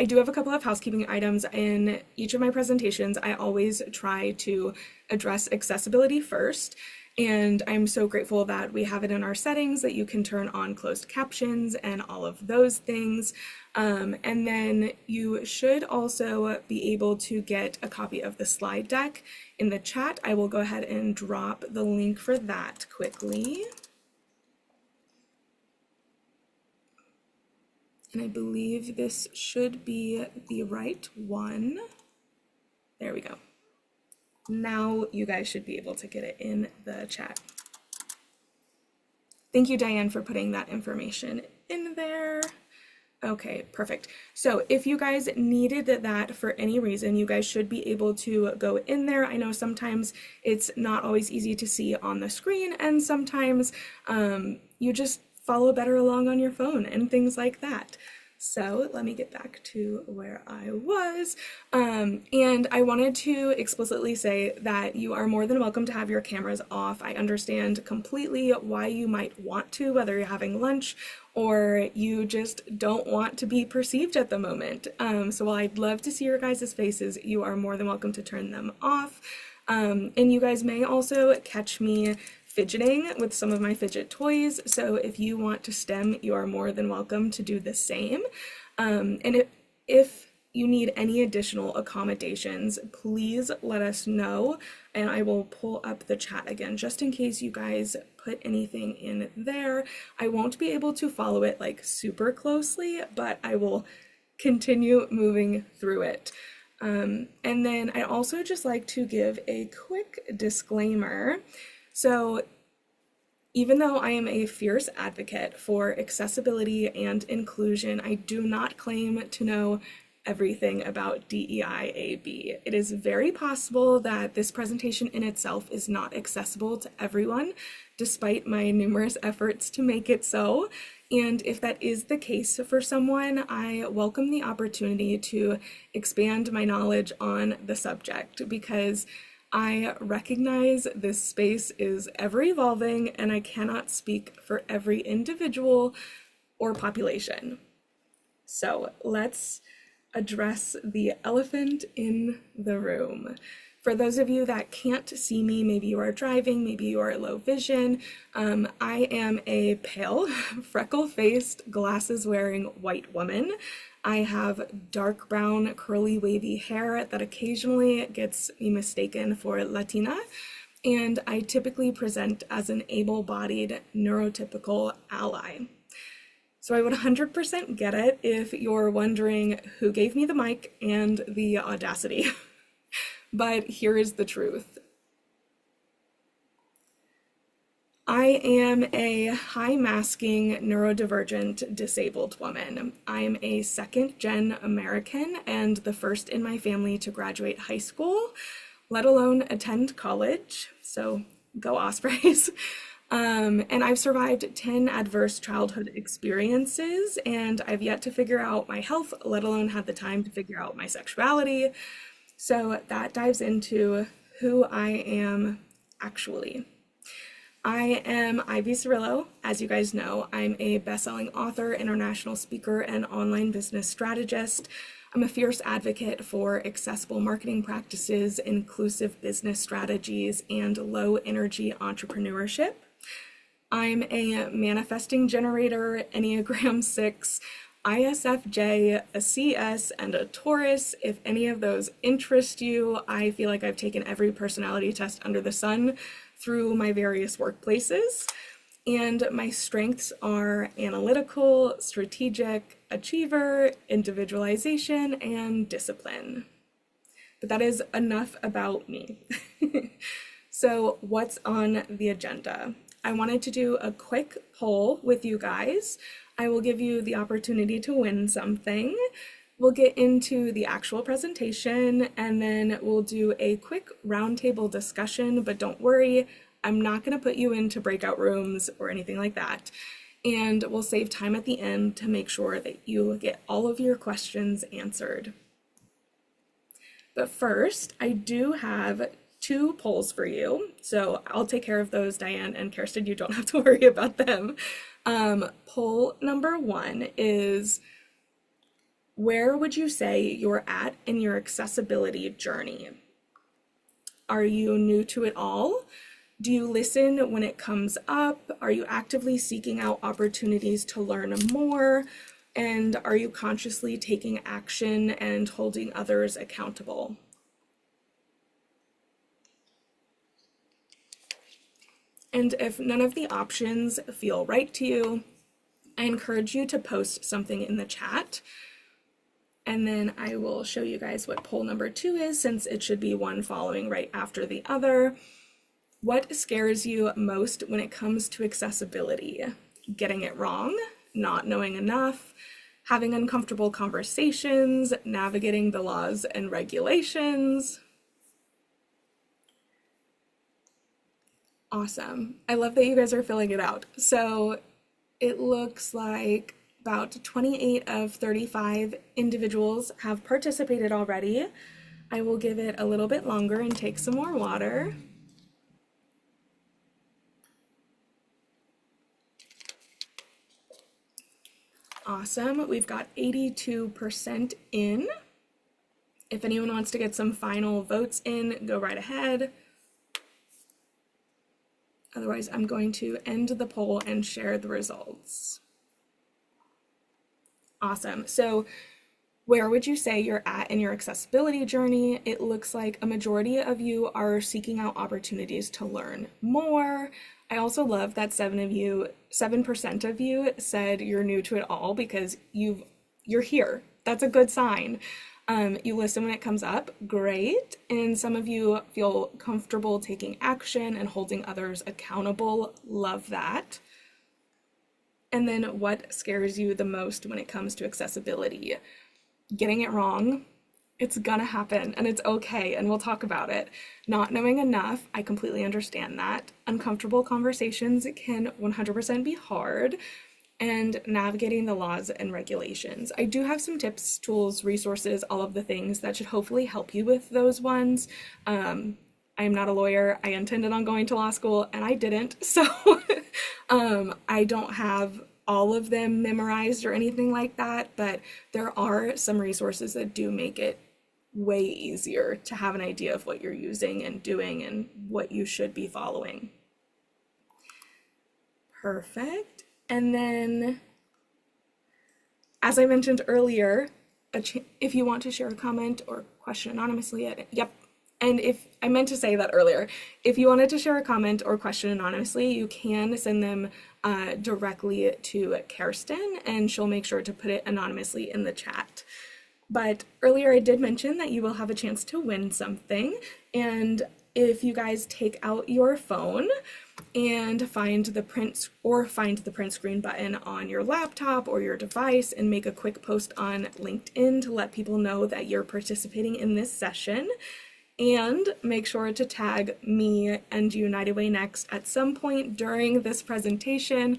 I do have a couple of housekeeping items. In each of my presentations, I always try to address accessibility first. And I'm so grateful that we have it in our settings that you can turn on closed captions and all of those things. And then you should also be able to get a copy of the slide deck in the chat. I will go ahead and drop the link for that quickly. And I believe this should be the right one. There we go. Now you guys should be able to get it in the chat. Thank you, Diane, for putting that information in there. Okay, perfect. So if you guys needed that for any reason, you guys should be able to go in there. I know sometimes it's not always easy to see on the screen, and sometimes you just follow better along on your phone and things like that. So let me get back to where I was. And I wanted to explicitly say that you are more than welcome to have your cameras off. I understand completely why you might want to, whether you're having lunch or you just don't want to be perceived at the moment. So while I'd love to see your guys' faces, you are more than welcome to turn them off. And you guys may also catch me fidgeting with some of my fidget toys, so if you want to stem, you are more than welcome to do the same. And if you need any additional accommodations, please let us know, and I will pull up the chat again just in case you guys put anything in there. I won't be able to follow it like super closely, but I will continue moving through it. And then I also just like to give a quick disclaimer. So even though I am a fierce advocate for accessibility and inclusion, I do not claim to know everything about DEIB. It is very possible that this presentation in itself is not accessible to everyone, despite my numerous efforts to make it so. And if that is the case for someone, I welcome the opportunity to expand my knowledge on the subject, because I recognize this space is ever evolving and I cannot speak for every individual or population. So let's address the elephant in the room. For those of you that can't see me, maybe you are driving, maybe you are low vision, I am a pale, freckle-faced, glasses-wearing white woman. I have dark brown, curly, wavy hair that occasionally gets me mistaken for Latina, and I typically present as an able-bodied, neurotypical ally. So I would 100% get it if you're wondering who gave me the mic and the audacity. But here is the truth. I am a high-masking, neurodivergent, disabled woman. I am a second-gen American and the first in my family to graduate high school, let alone attend college, so go Ospreys. And I've survived 10 adverse childhood experiences, and I've yet to figure out my health, let alone had the time to figure out my sexuality. So that dives into who I am actually. I am Ivy Cirillo. As you guys know, I'm a best-selling author, international speaker, and online business strategist. I'm a fierce advocate for accessible marketing practices, inclusive business strategies, and low-energy entrepreneurship. I'm a manifesting generator, Enneagram 6, ISFJ, a CS, and a Taurus. If any of those interest you, I feel like I've taken every personality test under the sun through my various workplaces. And my strengths are analytical, strategic, achiever, individualization, and discipline. But that is enough about me. So what's on the agenda? I wanted to do a quick poll with you guys. I will give you the opportunity to win something. We'll get into the actual presentation, and then we'll do a quick roundtable discussion, but don't worry, I'm not going to put you into breakout rooms or anything like that. And we'll save time at the end to make sure that you get all of your questions answered. But first, I do have 2 polls for you. So I'll take care of those, Diane and Kirsten, you don't have to worry about them. Poll number 1 is, Where would you say you're at in your accessibility journey? Are you new to it all? Do you listen when it comes up? Are you actively seeking out opportunities to learn more? And are you consciously taking action and holding others accountable? And if none of the options feel right to you, I encourage you to post something in the chat. And then I will show you guys what poll number 2 is, since it should be one following right after the other. What scares you most when it comes to accessibility? Getting it wrong, not knowing enough, having uncomfortable conversations, navigating the laws and regulations. Awesome. I love that you guys are filling it out. So it looks like about 28 of 35 individuals have participated already. I will give it a little bit longer and take some more water. Awesome. We've got 82% in. If anyone wants to get some final votes in, go right ahead. Otherwise, I'm going to end the poll and share the results. Awesome. So where would you say you're at in your accessibility journey? It looks like a majority of you are seeking out opportunities to learn more. I also love that 7% of you said you're new to it all because you're here. That's a good sign. You listen when it comes up, great. And some of you feel comfortable taking action and holding others accountable, love that. And then what scares you the most when it comes to accessibility? Getting it wrong, it's gonna happen and it's okay, and we'll talk about it. Not knowing enough, I completely understand that. Uncomfortable conversations can 100% be hard, and navigating the laws and regulations. I do have some tips, tools, resources, all of the things that should hopefully help you with those ones. I am not a lawyer. I intended on going to law school and I didn't. So I don't have all of them memorized or anything like that, but there are some resources that do make it way easier to have an idea of what you're using and doing and what you should be following. Perfect. And then, as I mentioned earlier, if you want to share a comment or question anonymously, and if I meant to say that earlier, if you wanted to share a comment or question anonymously, you can send them directly to Kirsten, and she'll make sure to put it anonymously in the chat. But earlier I did mention that you will have a chance to win something, and if you guys take out your phone and find the print screen button on your laptop or your device and make a quick post on LinkedIn to let people know that you're participating in this session, and make sure to tag me and United Way Next at some point during this presentation.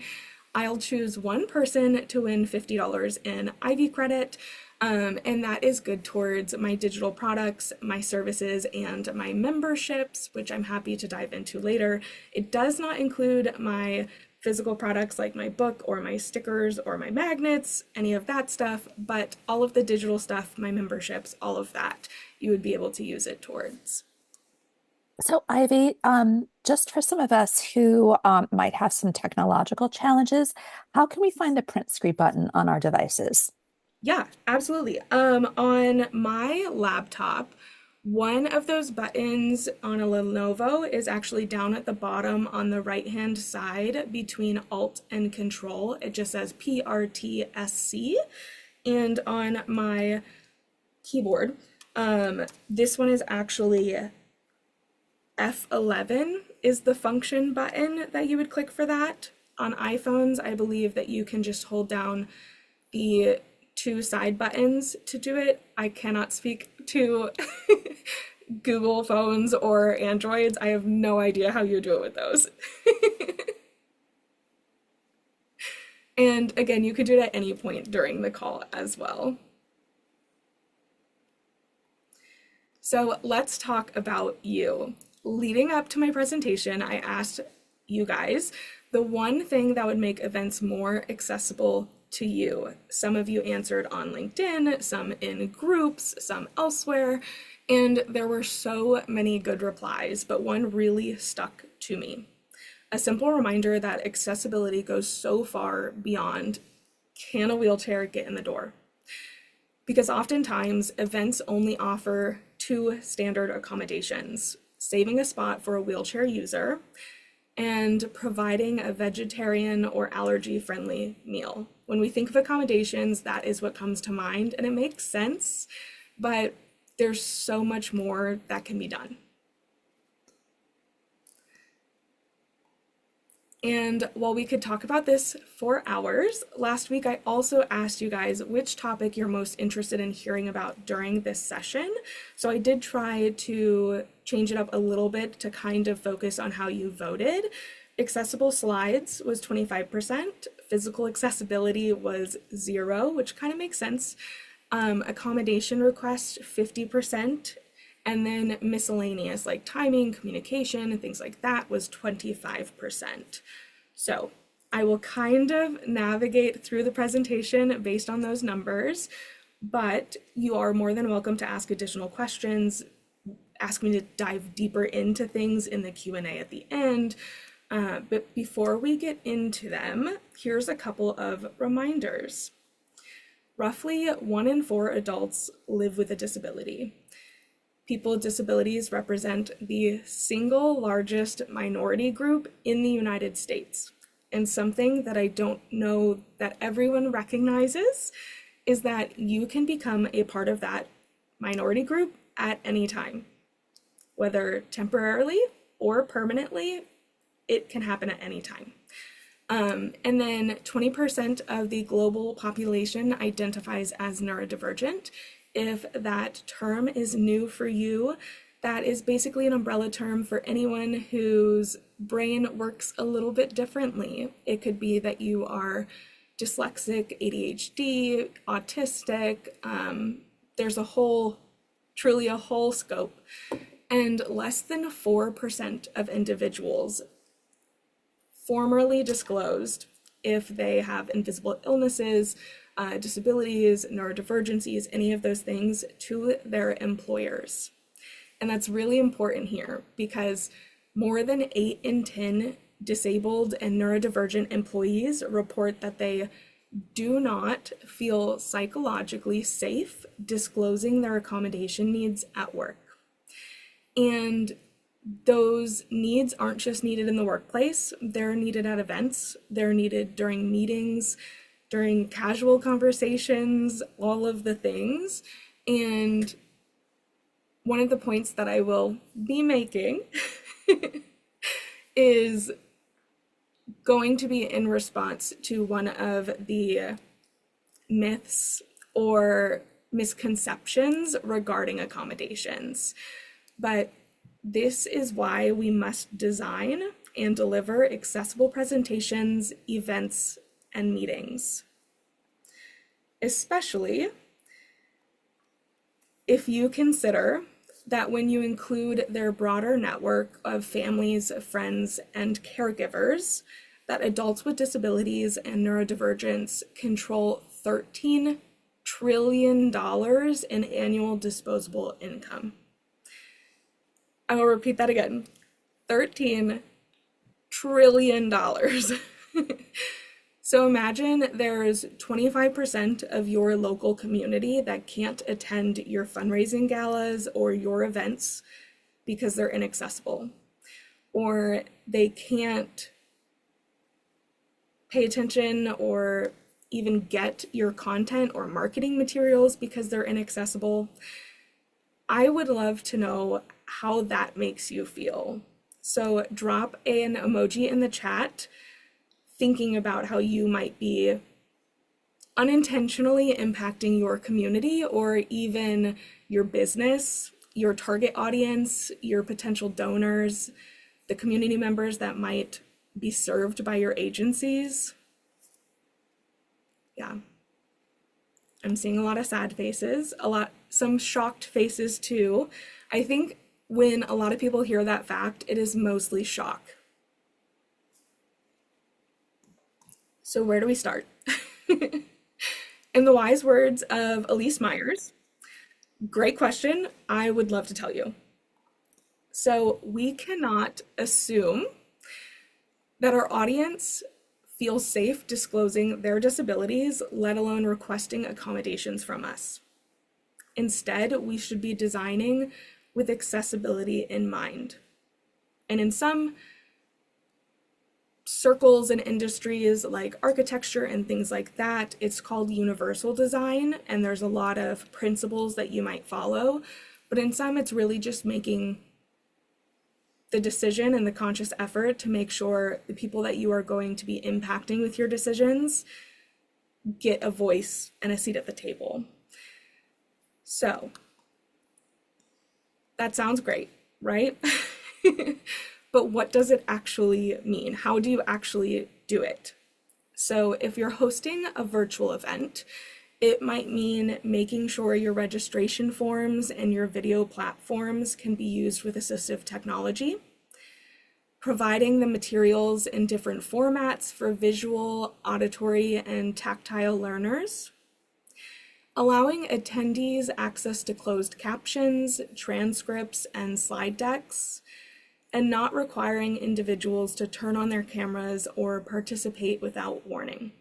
I'll choose one person to win $50 in Ivy credit. And that is good towards my digital products, my services, and my memberships, which I'm happy to dive into later. It does not include my physical products like my book or my stickers or my magnets, any of that stuff, but all of the digital stuff, my memberships, all of that, you would be able to use it towards. So Ivy, just for some of us who might have some technological challenges, how can we find the print screen button on our devices? Yeah, absolutely. On my laptop, one of those buttons on a Lenovo is actually down at the bottom on the right-hand side between Alt and Control. It just says PRTSC. And on my keyboard, this one is actually F11 is the function button that you would click for that. On iPhones, I believe that you can just hold down the two side buttons to do it. I cannot speak to Google phones or Androids. I have no idea how you do it with those. And again, you could do it at any point during the call as well. So let's talk about you. Leading up to my presentation, I asked you guys the one thing that would make events more accessible to you. Some of you answered on LinkedIn, some in groups, some elsewhere, and there were so many good replies, but one really stuck to me. A simple reminder that accessibility goes so far beyond, can a wheelchair get in the door? Because oftentimes events only offer two standard accommodations: saving a spot for a wheelchair user and providing a vegetarian or allergy-friendly meal. When we think of accommodations, that is what comes to mind, and it makes sense, but there's so much more that can be done. And while we could talk about this for hours, last week I also asked you guys which topic you're most interested in hearing about during this session. So I did try to change it up a little bit to kind of focus on how you voted. Accessible slides was 25%, physical accessibility was 0, which kind of makes sense. Accommodation requests, 50%. And then miscellaneous, like timing, communication, and things like that, was 25%. So I will kind of navigate through the presentation based on those numbers, but you are more than welcome to ask additional questions, ask me to dive deeper into things in the Q&A at the end. But before we get into them, here's a couple of reminders. Roughly 1 in 4 adults live with a disability. People with disabilities represent the single largest minority group in the United States. And something that I don't know that everyone recognizes is that you can become a part of that minority group at any time. Whether temporarily or permanently, it can happen at any time. And then 20% of the global population identifies as neurodivergent. If that term is new for you, that is basically an umbrella term for anyone whose brain works a little bit differently. It could be that you are dyslexic, ADHD, autistic. There's truly a whole scope. And less than 4% of individuals formally disclosed if they have invisible illnesses, disabilities, neurodivergencies, any of those things to their employers. And that's really important here because more than 8 in 10 disabled and neurodivergent employees report that they do not feel psychologically safe disclosing their accommodation needs at work. And those needs aren't just needed in the workplace, they're needed at events, they're needed during meetings, during casual conversations, all of the things. And one of the points that I will be making is going to be in response to one of the myths or misconceptions regarding accommodations. But this is why we must design and deliver accessible presentations, events, and meetings. Especially if you consider that when you include their broader network of families, friends, and caregivers, that adults with disabilities and neurodivergence control $13 trillion in annual disposable income. I will repeat that again, $13 trillion. So imagine there's 25% of your local community that can't attend your fundraising galas or your events because they're inaccessible, or they can't pay attention or even get your content or marketing materials because they're inaccessible. I would love to know how that makes you feel. So drop an emoji in the chat thinking about how you might be unintentionally impacting your community or even your business, your target audience, your potential donors, the community members that might be served by your agencies. Yeah. I'm seeing a lot of sad faces, some shocked faces too. I think when a lot of people hear that fact, it is mostly shock. So where do we start? In the wise words of Elise Myers, great question. I would love to tell you. So, we cannot assume that our audience feels safe disclosing their disabilities, let alone requesting accommodations from us. Instead, we should be designing with accessibility in mind. And in some circles and industries like architecture and things like that, it's called universal design, and there's a lot of principles that you might follow. But in some, it's really just making the decision and the conscious effort to make sure the people that you are going to be impacting with your decisions get a voice and a seat at the table. So that sounds great, right? But what does it actually mean? How do you actually do it? So if you're hosting a virtual event, it might mean making sure your registration forms and your video platforms can be used with assistive technology, providing the materials in different formats for visual, auditory, and tactile learners, allowing attendees access to closed captions, transcripts, and slide decks, and not requiring individuals to turn on their cameras or participate without warning.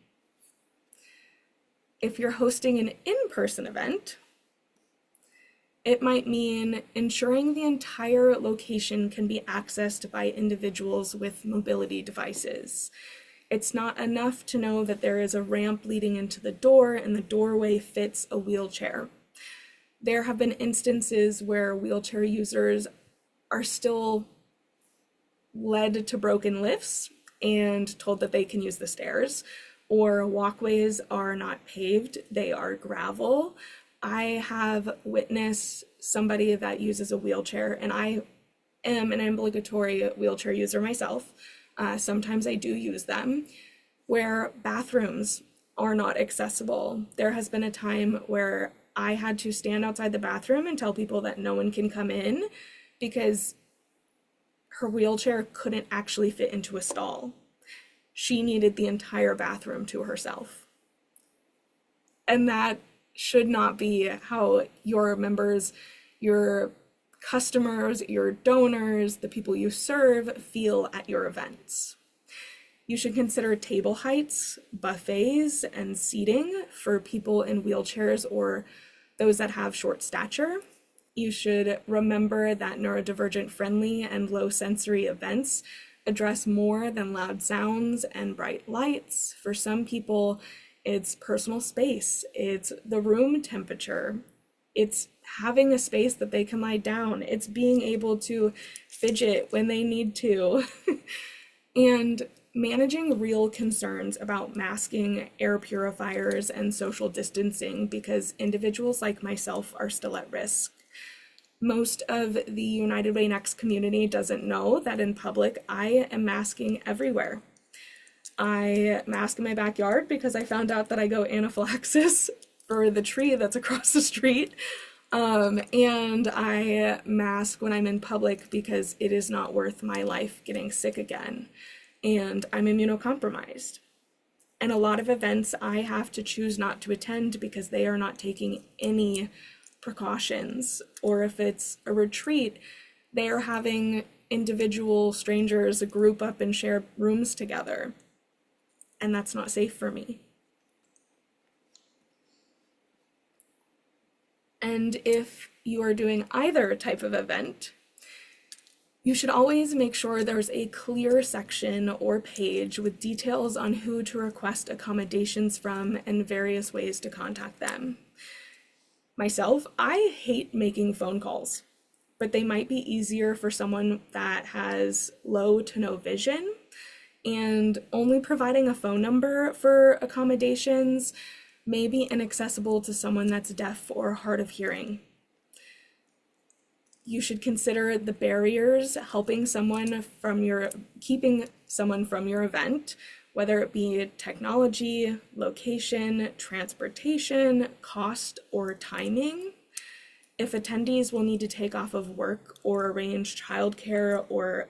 If you're hosting an in-person event, it might mean ensuring the entire location can be accessed by individuals with mobility devices. It's not enough to know that there is a ramp leading into the door and the doorway fits a wheelchair. There have been instances where wheelchair users are still led to broken lifts and told that they can use the stairs, or walkways are not paved, they are gravel. I have witnessed somebody that uses a wheelchair, and I am an obligatory wheelchair user myself. Sometimes I do use them, where bathrooms are not accessible. There has been a time where I had to stand outside the bathroom and tell people that no one can come in because her wheelchair couldn't actually fit into a stall. She needed the entire bathroom to herself. And that should not be how your members, your customers, your donors, the people you serve feel at your events. You should consider table heights, buffets, and seating for people in wheelchairs or those that have short stature. You should remember that neurodivergent friendly and low sensory events address more than loud sounds and bright lights. For some people, it's personal space, it's the room temperature, it's having a space that they can lie down, it's being able to fidget when they need to, and managing real concerns about masking, air purifiers, and social distancing because individuals like myself are still at risk. Most of the United Way Next community doesn't know that in public I am masking everywhere. I mask in my backyard because I found out that I go anaphylaxis for the tree that's across the street. And I mask when I'm in public because it is not worth my life getting sick again. And I'm immunocompromised. And a lot of events I have to choose not to attend because they are not taking any precautions. Or if it's a retreat, they are having individual strangers group up and share rooms together. And that's not safe for me. And if you are doing either type of event, you should always make sure there's a clear section or page with details on who to request accommodations from and various ways to contact them. Myself, I hate making phone calls, but they might be easier for someone that has low to no vision, and only providing a phone number for accommodations may be inaccessible to someone that's deaf or hard of hearing. You should consider the barriers keeping someone from your event, whether it be technology, location, transportation, cost, or timing. If attendees will need to take off of work or arrange childcare or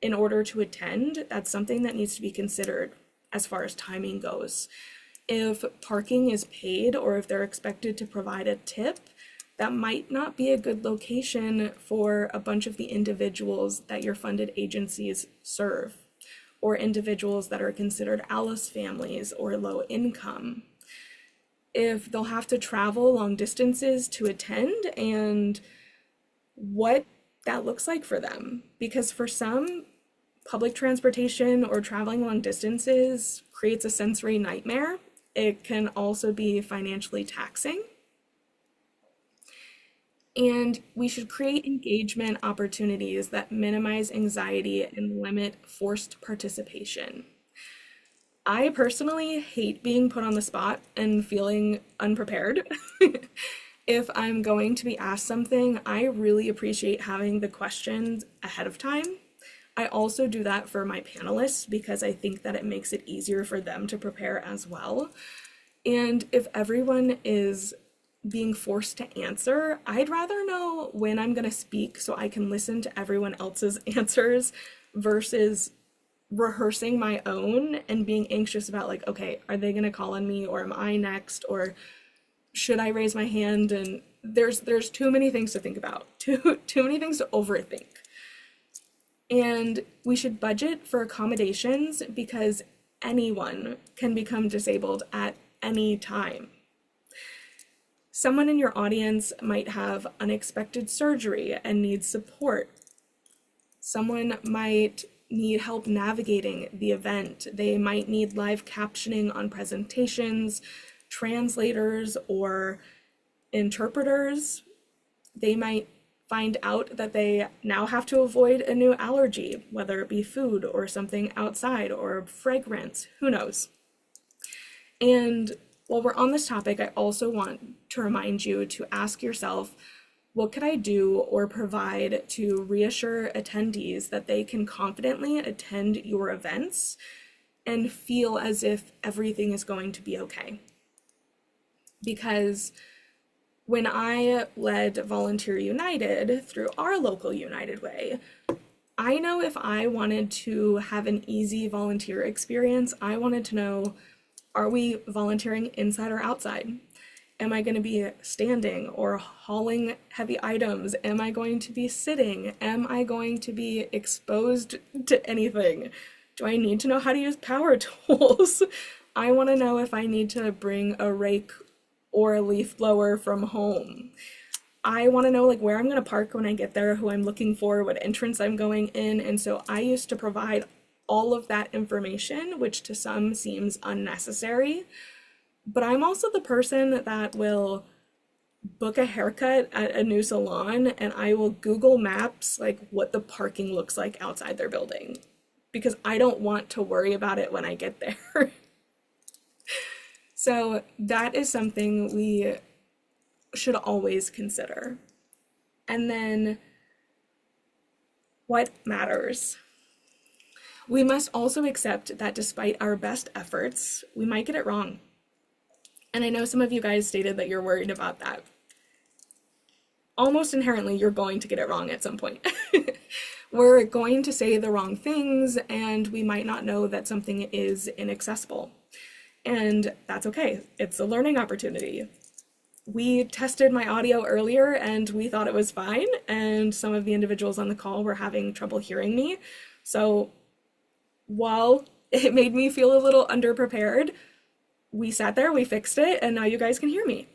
in order to attend, that's something that needs to be considered as far as timing goes. If parking is paid or if they're expected to provide a tip, that might not be a good location for a bunch of the individuals that your funded agencies serve, or individuals that are considered Alice families or low income. If they'll have to travel long distances to attend, and what that looks like for them. Because for some, public transportation or traveling long distances creates a sensory nightmare. It can also be financially taxing. And we should create engagement opportunities that minimize anxiety and limit forced participation. I personally hate being put on the spot and feeling unprepared. If I'm going to be asked something, I really appreciate having the questions ahead of time. I also do that for my panelists because I think that it makes it easier for them to prepare as well. And if everyone is being forced to answer, I'd rather know when I'm going to speak so I can listen to everyone else's answers versus rehearsing my own and being anxious about, like, okay, are they going to call on me, or am I next, or should I raise my hand? And there's too many things to think about, too many things to overthink. And we should budget for accommodations because anyone can become disabled at any time. Someone in your audience might have unexpected surgery and need support. Someone might need help navigating the event. They might need live captioning on presentations, translators, or interpreters. They might find out that they now have to avoid a new allergy, whether it be food or something outside or fragrance, who knows. And while we're on this topic, I also want to remind you to ask yourself, what could I do or provide to reassure attendees that they can confidently attend your events and feel as if everything is going to be okay? Because when I led Volunteer United through our local United Way, I know if I wanted to have an easy volunteer experience, I wanted to know, are we volunteering inside or outside? Am I going to be standing or hauling heavy items? Am I going to be sitting? Am I going to be exposed to anything? Do I need to know how to use power tools? I want to know if I need to bring a rake or a leaf blower from home. I want to know, like, where I'm going to park when I get there, who I'm looking for, what entrance I'm going in. And so I used to provide all of that information, which to some seems unnecessary. But I'm also the person that will book a haircut at a new salon and I will Google Maps like what the parking looks like outside their building because I don't want to worry about it when I get there. So that is something we should always consider. And then what matters? We must also accept that despite our best efforts, we might get it wrong. And I know some of you guys stated that you're worried about that. Almost inherently, you're going to get it wrong at some point. We're going to say the wrong things, and we might not know that something is inaccessible. And that's okay. It's a learning opportunity. We tested my audio earlier, and we thought it was fine, and some of the individuals on the call were having trouble hearing me. So while it made me feel a little underprepared, we sat there, we fixed it, and now you guys can hear me.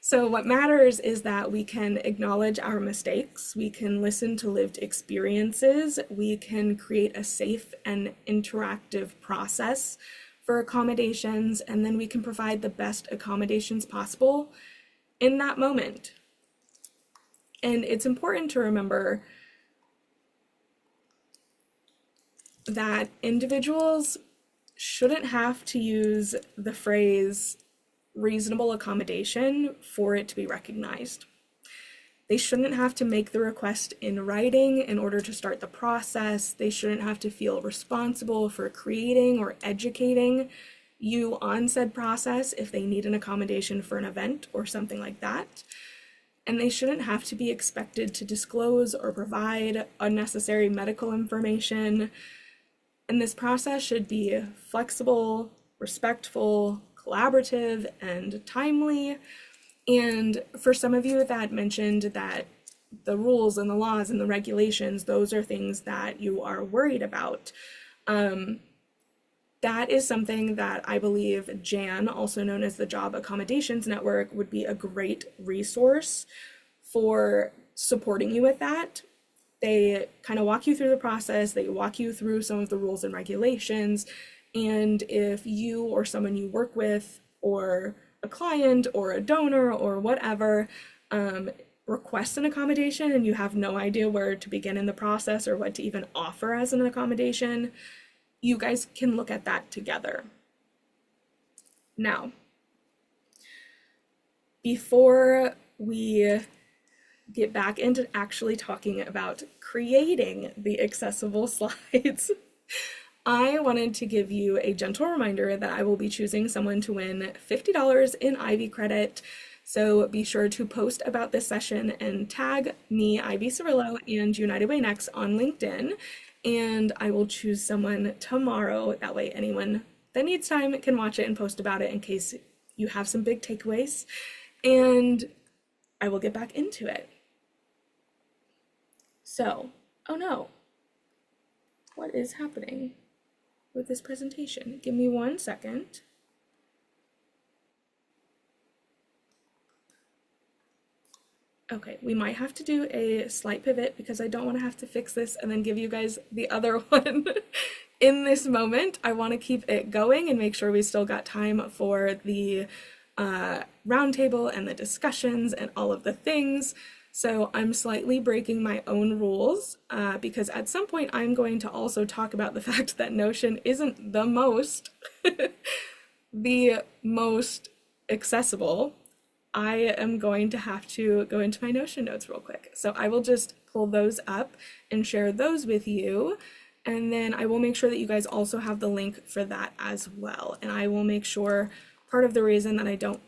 So what matters is that we can acknowledge our mistakes, we can listen to lived experiences, we can create a safe and interactive process for accommodations, and then we can provide the best accommodations possible in that moment. And it's important to remember that individuals shouldn't have to use the phrase reasonable accommodation for it to be recognized. They shouldn't have to make the request in writing in order to start the process. They shouldn't have to feel responsible for creating or educating you on said process if they need an accommodation for an event or something like that. And they shouldn't have to be expected to disclose or provide unnecessary medical information. And this process should be flexible, respectful, collaborative, and timely. And for some of you that mentioned that the rules and the laws and the regulations, those are things that you are worried about. That is something that I believe JAN, also known as the Job Accommodations Network, would be a great resource for supporting you with that. They kind of walk you through the process, they walk you through some of the rules and regulations, and if you or someone you work with, or a client or a donor or whatever, request an accommodation and you have no idea where to begin in the process or what to even offer as an accommodation, you guys can look at that together. Now, before we get back into actually talking about creating the accessible slides, I wanted to give you a gentle reminder that I will be choosing someone to win $50 in Ivy credit. So be sure to post about this session and tag me, Ivy Cirillo, and United Way Next on LinkedIn. And I will choose someone tomorrow. That way anyone that needs time can watch it and post about it in case you have some big takeaways. And I will get back into it. So, oh no, what is happening with this presentation? Give me 1 second. Okay, we might have to do a slight pivot because I don't want to have to fix this and then give you guys the other one in this moment. I want to keep it going and make sure we still got time for the roundtable and the discussions and all of the things. So I'm slightly breaking my own rules because at some point I'm going to also talk about the fact that Notion isn't the most accessible. I am going to have to go into my Notion notes real quick. So I will just pull those up and share those with you. And then I will make sure that you guys also have the link for that as well. And I will make sure part of the reason that I don't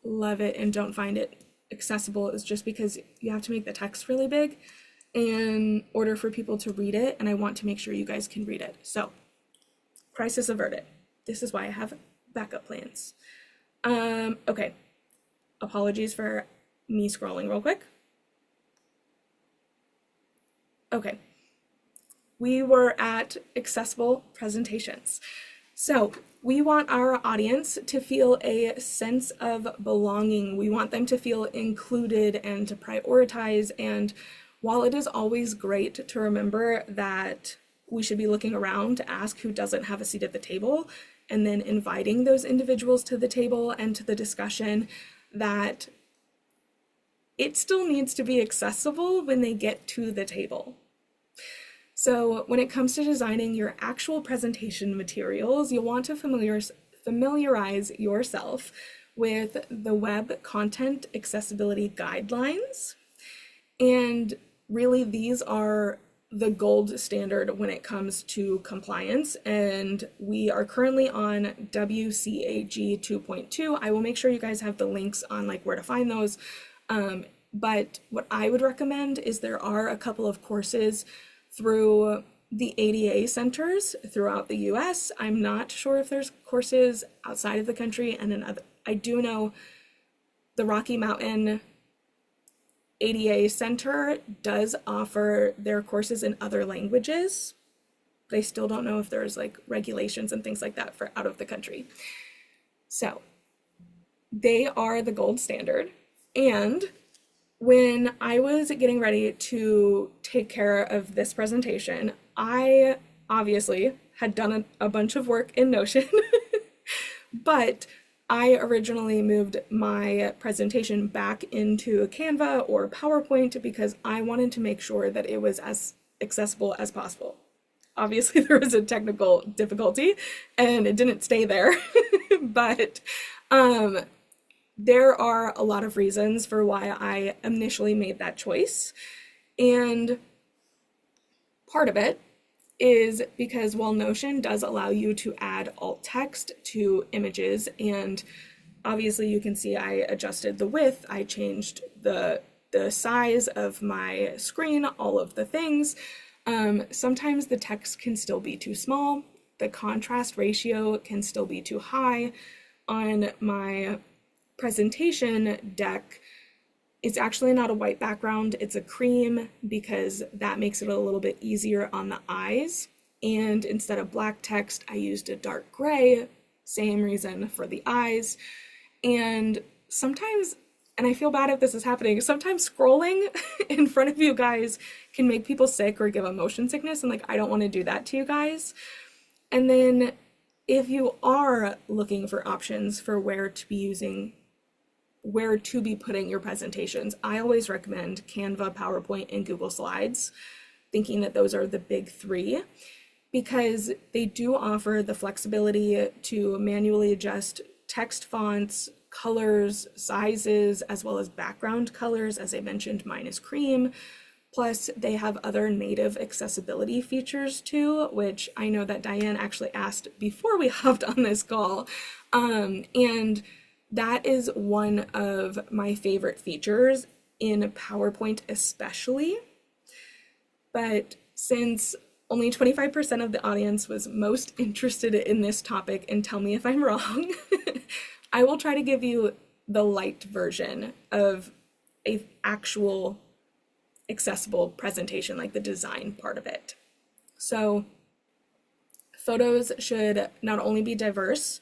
love it and don't find it accessible is just because you have to make the text really big in order for people to read it. And I want to make sure you guys can read it. So crisis averted. This is why I have backup plans. Okay. Apologies for me scrolling real quick. Okay, we were at accessible presentations. So we want our audience to feel a sense of belonging. We want them to feel included and to prioritize. And while it is always great to remember that we should be looking around to ask who doesn't have a seat at the table and then inviting those individuals to the table and to the discussion, that it still needs to be accessible when they get to the table. So when it comes to designing your actual presentation materials, you'll want to familiarize yourself with the Web Content Accessibility Guidelines. And really, these are the gold standard when it comes to compliance, and we are currently on WCAG 2.2. I will make sure you guys have the links on like where to find those, but what I would recommend is there are a couple of courses through the ADA centers throughout the US. I'm not sure if there's courses outside of the country, and then I do know the Rocky Mountain ADA Center does offer their courses in other languages, but I still don't know if there's like regulations and things like that for out of the country. So they are the gold standard. And when I was getting ready to take care of this presentation, I obviously had done a bunch of work in Notion, but I originally moved my presentation back into Canva or PowerPoint because I wanted to make sure that it was as accessible as possible. Obviously, there was a technical difficulty and it didn't stay there, but there are a lot of reasons for why I initially made that choice. And part of it is because while Notion does allow you to add alt text to images, and obviously you can see I adjusted the width, I changed the size of my screen, all of the things. Sometimes the text can still be too small. the contrast ratio can still be too high. On my presentation deck, it's actually not a white background, it's a cream, because that makes it a little bit easier on the eyes. And instead of black text, I used a dark gray, same reason for the eyes. And sometimes, and I feel bad if this is happening, sometimes scrolling in front of you guys can make people sick or give them motion sickness, and like, I don't want to do that to you guys. And then if you are looking for options for where to be putting your presentations, I always recommend Canva, PowerPoint, and Google Slides, thinking that those are the big three, because they do offer the flexibility to manually adjust text fonts, colors, sizes, as well as background colors. As I mentioned, mine is cream. Plus, they have other native accessibility features too, which I know that Diane actually asked before we hopped on this call. And that is one of my favorite features in PowerPoint especially. But since only 25% of the audience was most interested in this topic, and tell me if I'm wrong, I will try to give you the light version of an actual accessible presentation, like the design part of it. So photos should not only be diverse,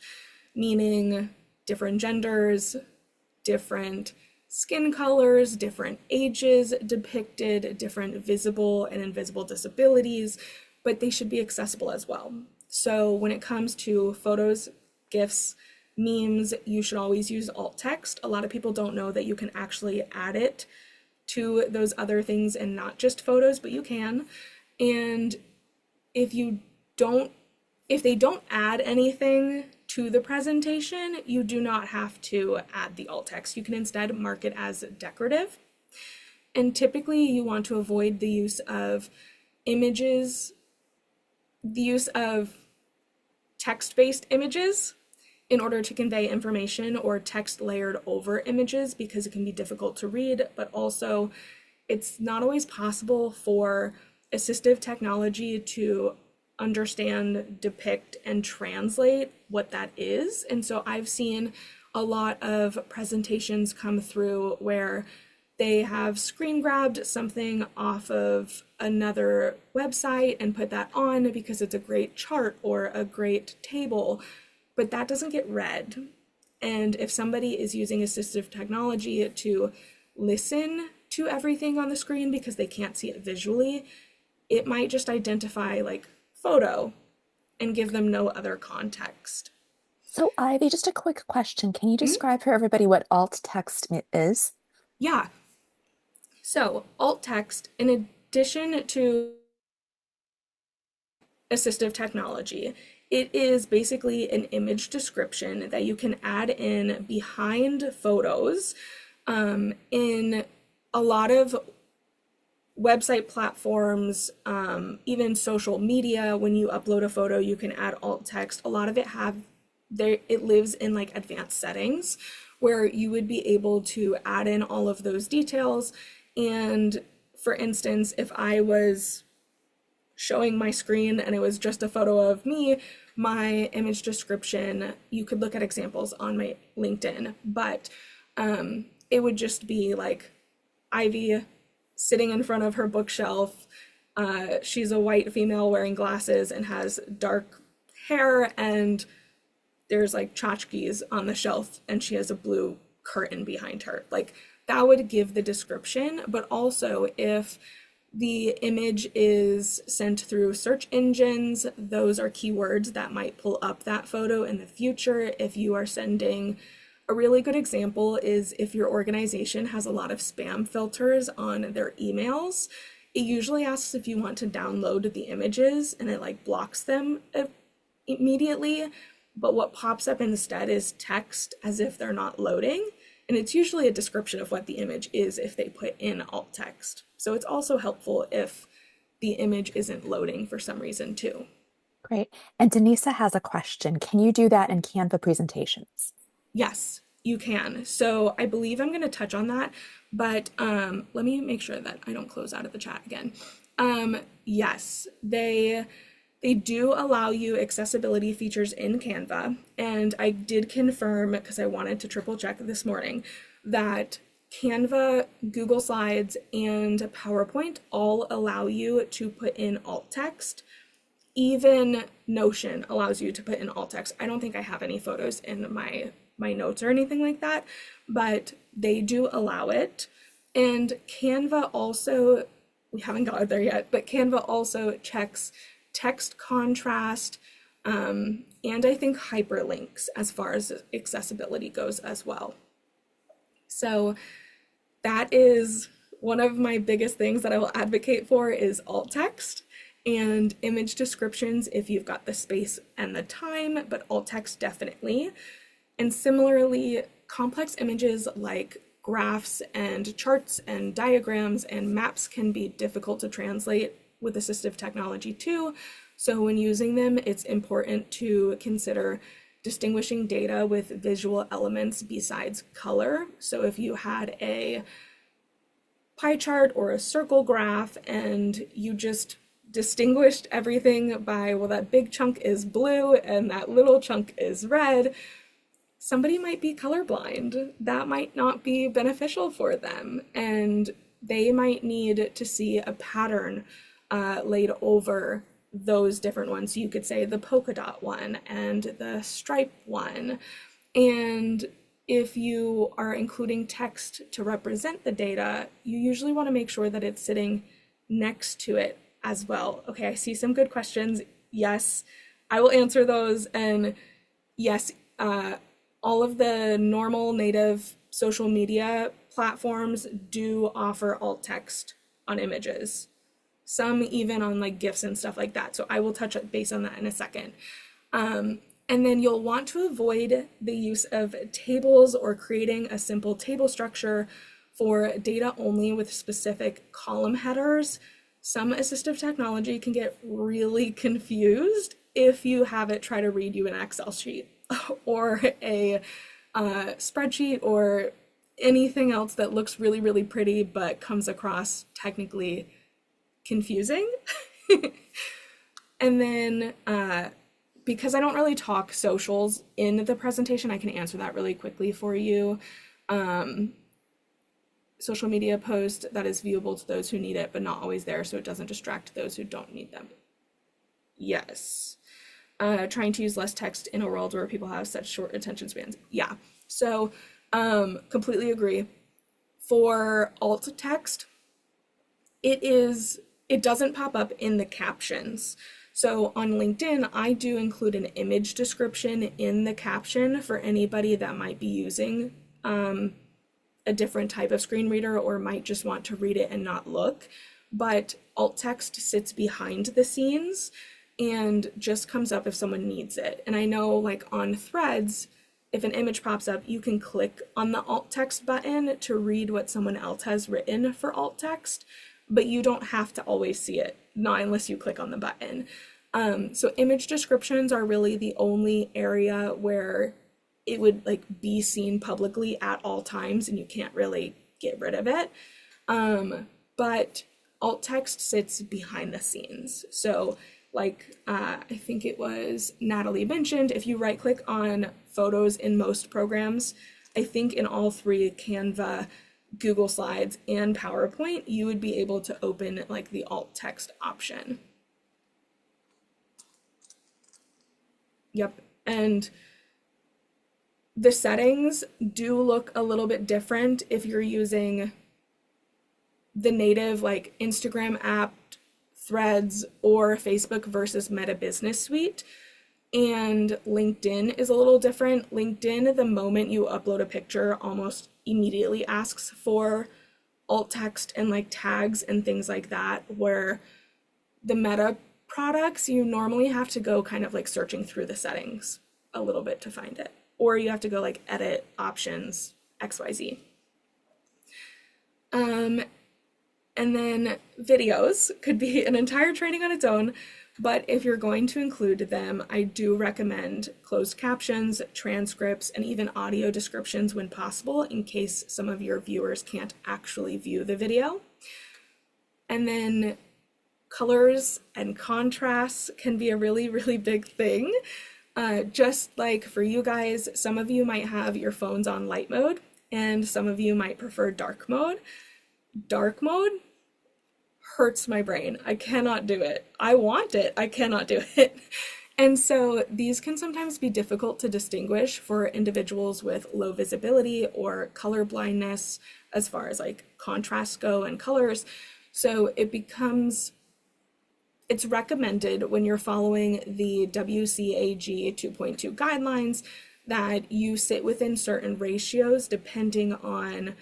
meaning different genders, different skin colors, different ages depicted, different visible and invisible disabilities, but they should be accessible as well. So when it comes to photos, GIFs, memes, you should always use alt text. A lot of people don't know that you can actually add it to those other things and not just photos, but you can. And if they don't add anything to the presentation, you do not have to add the alt text. You can instead mark it as decorative. And typically you want to avoid the use of images, the use of text-based images in order to convey information, or text layered over images, because it can be difficult to read, but also it's not always possible for assistive technology to understand, depict, and translate what that is. And so I've seen a lot of presentations come through where they have screen grabbed something off of another website and put that on because it's a great chart or a great table, but that doesn't get read. And if somebody is using assistive technology to listen to everything on the screen because they can't see it visually, it might just identify like photo and give them no other context. So, Ivy, just a quick question. Can you describe for everybody what alt text is? Yeah. So, alt text, in addition to assistive technology, it is basically an image description that you can add in behind photos. In a lot of website platforms, even social media, when you upload a photo, you can add alt text. A lot of it lives in like advanced settings where you would be able to add in all of those details. And for instance, if I was showing my screen and it was just a photo of me, my image description, you could look at examples on my LinkedIn, but it would just be like Ivy sitting in front of her bookshelf. She's a white female wearing glasses and has dark hair, and there's like tchotchkes on the shelf, and she has a blue curtain behind her. Like, that would give the description. But also, if the image is sent through search engines, those are keywords that might pull up that photo in the future. If you are sending, a really good example is if your organization has a lot of spam filters on their emails, it usually asks if you want to download the images, and it like blocks them immediately. But what pops up instead is text as if they're not loading. And it's usually a description of what the image is if they put in alt text. So it's also helpful if the image isn't loading for some reason too. Great. And Denisa has a question. Can you do that in Canva presentations? Yes, you can. So I believe I'm going to touch on that, but let me make sure that I don't close out of the chat again. Yes, They do allow you accessibility features in Canva, and I did confirm, because I wanted to triple check this morning, that Canva, Google Slides, and PowerPoint all allow you to put in alt text. Even Notion allows you to put in alt text. I don't think I have any photos in my notes or anything like that, but they do allow it. And Canva also, we haven't got there yet, but Canva also checks text contrast, and I think hyperlinks as far as accessibility goes as well. So that is one of my biggest things that I will advocate for is alt text and image descriptions if you've got the space and the time, but alt text definitely. And similarly, complex images like graphs and charts and diagrams and maps can be difficult to translate with assistive technology too. So when using them, it's important to consider distinguishing data with visual elements besides color. So if you had a pie chart or a circle graph and you just distinguished everything by, well, that big chunk is blue and that little chunk is red, somebody might be colorblind. That might not be beneficial for them, and they might need to see a pattern laid over those different ones. So you could say the polka dot one and the stripe one. And if you are including text to represent the data, you usually want to make sure that it's sitting next to it as well. Okay, I see some good questions. Yes, I will answer those. And yes, all of the normal native social media platforms do offer alt text on images. Some even on like GIFs and stuff like that. So I will touch base on that in a second. And then you'll want to avoid the use of tables or creating a simple table structure for data only with specific column headers. Some assistive technology can get really confused if you have it try to read you an Excel sheet or a spreadsheet or anything else that looks really, really pretty but comes across technically confusing. And then because I don't really talk socials in the presentation, I can answer that really quickly for you. Social media post that is viewable to those who need it, but not always there, so it doesn't distract those who don't need them. Yes. Trying to use less text in a world where people have such short attention spans. Yeah. So completely agree. For alt text, it doesn't pop up in the captions. So on LinkedIn, I do include an image description in the caption for anybody that might be using a different type of screen reader or might just want to read it and not look. But alt text sits behind the scenes and just comes up if someone needs it. And I know like on Threads, if an image pops up, you can click on the alt text button to read what someone else has written for alt text, but you don't have to always see it, not unless you click on the button. So image descriptions are really the only area where it would like be seen publicly at all times and you can't really get rid of it. But alt text sits behind the scenes. So like I think it was Natalie mentioned, if you right click on photos in most programs, I think in all three, Canva, Google Slides, and PowerPoint, you would be able to open like the alt text option. Yep, and the settings do look a little bit different if you're using the native like Instagram app, Threads, or Facebook versus Meta Business Suite. And LinkedIn is a little different. LinkedIn, the moment you upload a picture, almost immediately asks for alt text and like tags and things like that, where the Meta products, you normally have to go kind of like searching through the settings a little bit to find it, or you have to go like edit options XYZ. And then videos could be an entire training on its own, but if you're going to include them, I do recommend closed captions, transcripts, and even audio descriptions when possible, in case some of your viewers can't actually view the video. And then colors and contrasts can be a really, really big thing. Just like for you guys, some of you might have your phones on light mode and some of you might prefer dark mode. Dark mode hurts my brain. I cannot do it. I want it. I cannot do it. And so these can sometimes be difficult to distinguish for individuals with low visibility or color blindness as far as like contrasts go and colors. So it's recommended when you're following the WCAG 2.2 guidelines that you sit within certain ratios depending on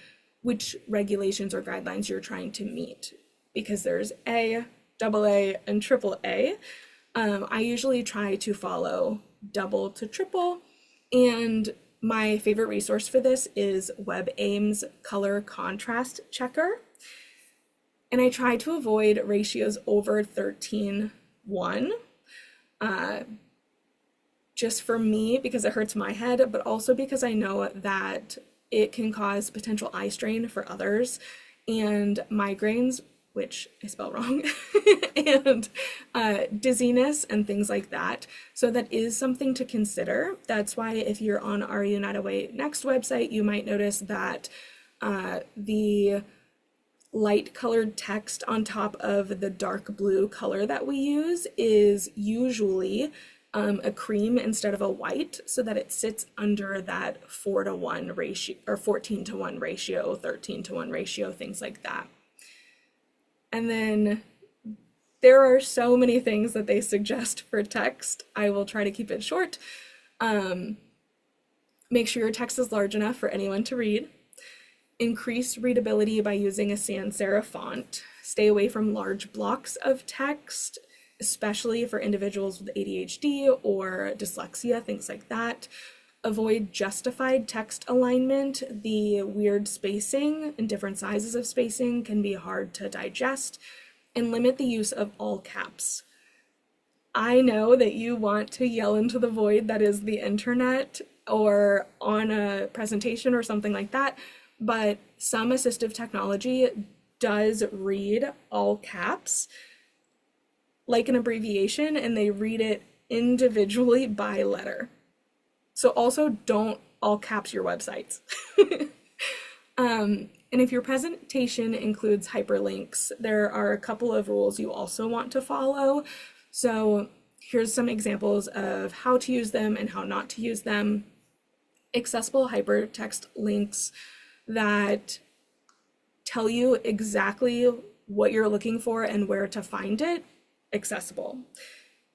which regulations or guidelines you're trying to meet, because there's A, AA, and AAA. I usually try to follow double to triple, and my favorite resource for this is WebAIM's color contrast checker. And I try to avoid ratios over 13:1, just for me because it hurts my head, but also because I know that it can cause potential eye strain for others and migraines, which I spell wrong, and dizziness and things like that. So that is something to consider. That's why if you're on our United Way Next website, you might notice that the light colored text on top of the dark blue color that we use is usually a cream instead of a white, so that it sits under that 4:1 ratio or 14:1 ratio, 13:1 ratio, things like that. And then there are so many things that they suggest for text. I will try to keep it short. Make sure your text is large enough for anyone to read. Increase readability by using a sans serif font. Stay away from large blocks of text, especially for individuals with ADHD or dyslexia, things like that. Avoid justified text alignment. The weird spacing and different sizes of spacing can be hard to digest. And limit the use of all caps. I know that you want to yell into the void that is the internet or on a presentation or something like that, but some assistive technology does read all caps like an abbreviation, and they read it individually by letter. So also don't all caps your websites. And if your presentation includes hyperlinks, there are a couple of rules you also want to follow. So here's some examples of how to use them and how not to use them. Accessible hypertext links that tell you exactly what you're looking for and where to find it, accessible.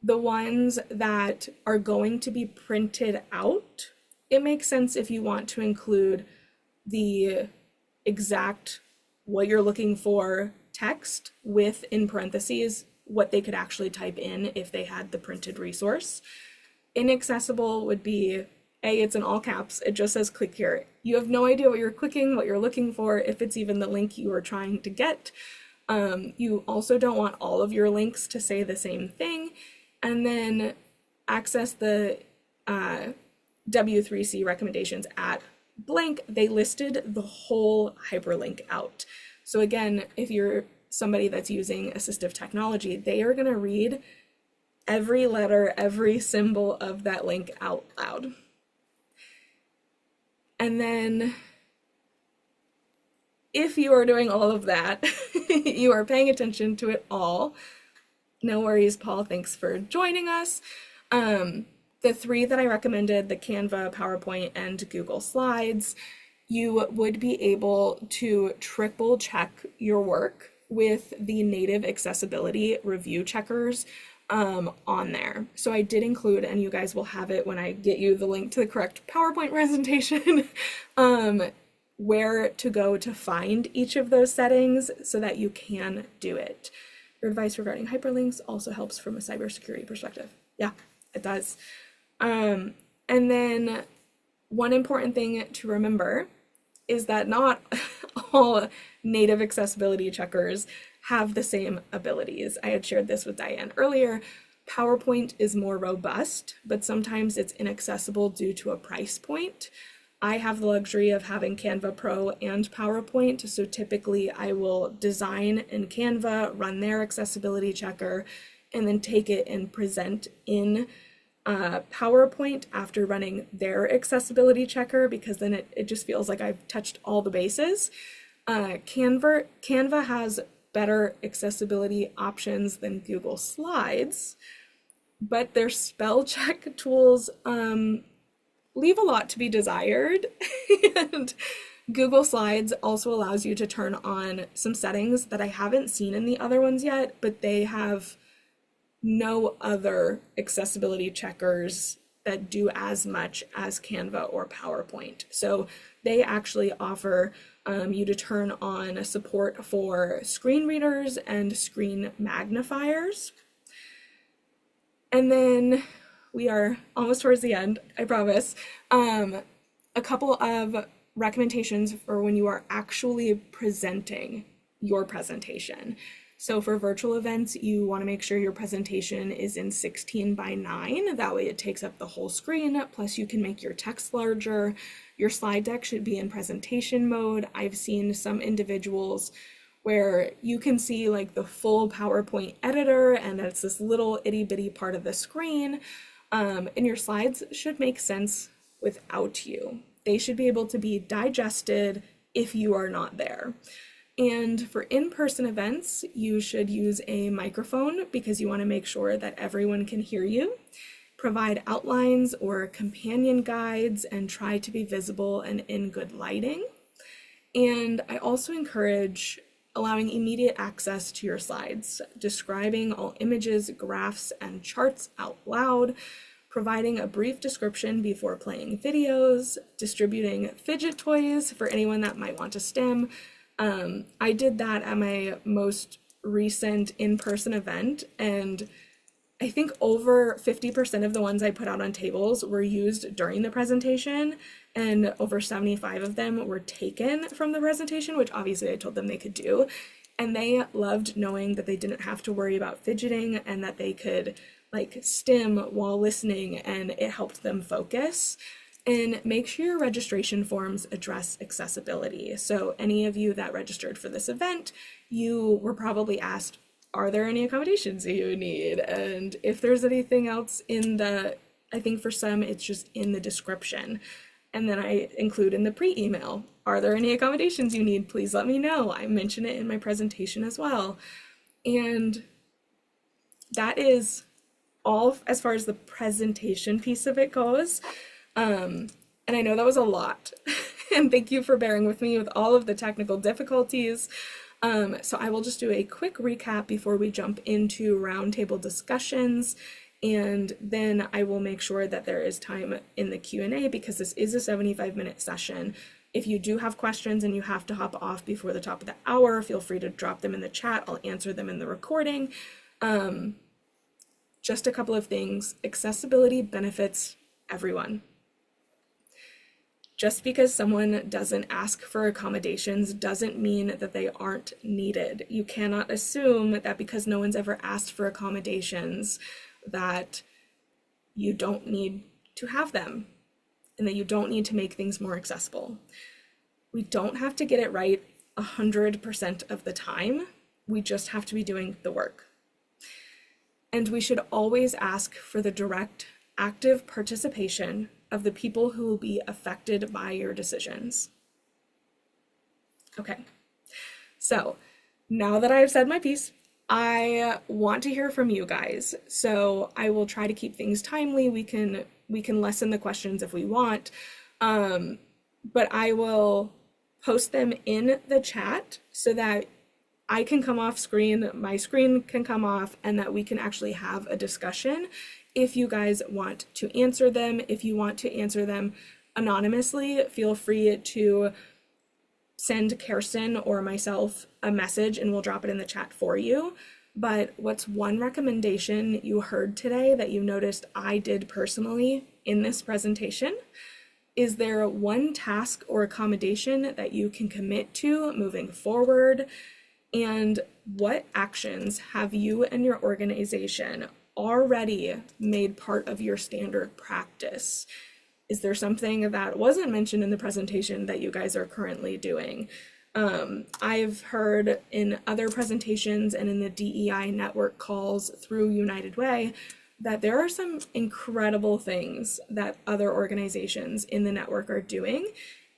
The ones that are going to be printed out, it makes sense if you want to include the exact what you're looking for text with, in parentheses, what they could actually type in if they had the printed resource. Inaccessible would be, A, it's in all caps, it just says click here. You have no idea what you're clicking, what you're looking for, if it's even the link you are trying to get. You also don't want all of your links to say the same thing. And then access the W3C recommendations at blank. They listed the whole hyperlink out. So again, if you're somebody that's using assistive technology, they are going to read every letter, every symbol of that link out loud. And then if you are doing all of that, you are paying attention to it all. No worries, Paul. Thanks for joining us. The three that I recommended, the Canva, PowerPoint, and Google Slides, you would be able to triple check your work with the native accessibility review checkers on there. So I did include, and you guys will have it when I get you the link to the correct PowerPoint presentation, where to go to find each of those settings so that you can do it. Your advice regarding hyperlinks also helps from a cybersecurity perspective. Yeah, it does. And then one important thing to remember is that not all native accessibility checkers have the same abilities. I had shared this with Diane earlier. PowerPoint is more robust, but sometimes it's inaccessible due to a price point. I have the luxury of having Canva Pro and PowerPoint, so typically I will design in Canva, run their accessibility checker, and then take it and present in PowerPoint after running their accessibility checker, because then it just feels like I've touched all the bases. Canva has better accessibility options than Google Slides, but their spell check tools leave a lot to be desired. And Google Slides also allows you to turn on some settings that I haven't seen in the other ones yet, but they have no other accessibility checkers that do as much as Canva or PowerPoint. So they actually offer you to turn on support for screen readers and screen magnifiers. And then we are almost towards the end, I promise. A couple of recommendations for when you are actually presenting your presentation. So for virtual events, you want to make sure your presentation is in 16:9. That way it takes up the whole screen, plus you can make your text larger. Your slide deck should be in presentation mode. I've seen some individuals where you can see like the full PowerPoint editor and it's this little itty bitty part of the screen. And your slides should make sense without you. They should be able to be digested if you are not there. And for in-person events, you should use a microphone because you want to make sure that everyone can hear you. Provide outlines or companion guides and try to be visible and in good lighting. And I also encourage allowing immediate access to your slides, describing all images, graphs, and charts out loud, providing a brief description before playing videos, distributing fidget toys for anyone that might want to STEM. I did that at my most recent in-person event, and I think over 50% of the ones I put out on tables were used during the presentation, and over 75 of them were taken from the presentation, which obviously I told them they could do. And they loved knowing that they didn't have to worry about fidgeting and that they could like stim while listening, and it helped them focus. And make sure your registration forms address accessibility. So any of you that registered for this event, you were probably asked, are there any accommodations that you need? And if there's anything else in the, I think for some, it's just in the description. And then I include in the pre-email, are there any accommodations you need? Please let me know. I mention it in my presentation as well. And that is all as far as the presentation piece of it goes. And I know that was a lot. And thank you for bearing with me with all of the technical difficulties. So I will just do a quick recap before we jump into roundtable discussions, and then I will make sure that there is time in the Q&A because this is a 75-minute session. If you do have questions and you have to hop off before the top of the hour, feel free to drop them in the chat. I'll answer them in the recording. Just a couple of things. Accessibility benefits everyone. Just because someone doesn't ask for accommodations doesn't mean that they aren't needed. You cannot assume that because no one's ever asked for accommodations that you don't need to have them and that you don't need to make things more accessible. We don't have to get it right 100% of the time. We just have to be doing the work. And we should always ask for the direct, active participation of the people who will be affected by your decisions. Okay, so now that I've said my piece, I want to hear from you guys. So I will try to keep things timely. We can lessen the questions if we want, but I will post them in the chat so that I can come off screen, my screen can come off, and that we can actually have a discussion. If you guys want to answer them, if you want to answer them anonymously, feel free to send Kirsten or myself a message and we'll drop it in the chat for you. But what's one recommendation you heard today that you noticed I did personally in this presentation? Is there one task or accommodation that you can commit to moving forward? And what actions have you and your organization already made part of your standard practice? is there something that wasn't mentioned in the presentation that you guys are currently doing? I've heard in other presentations and in the DEI network calls through United Way that there are some incredible things that other organizations in the network are doing.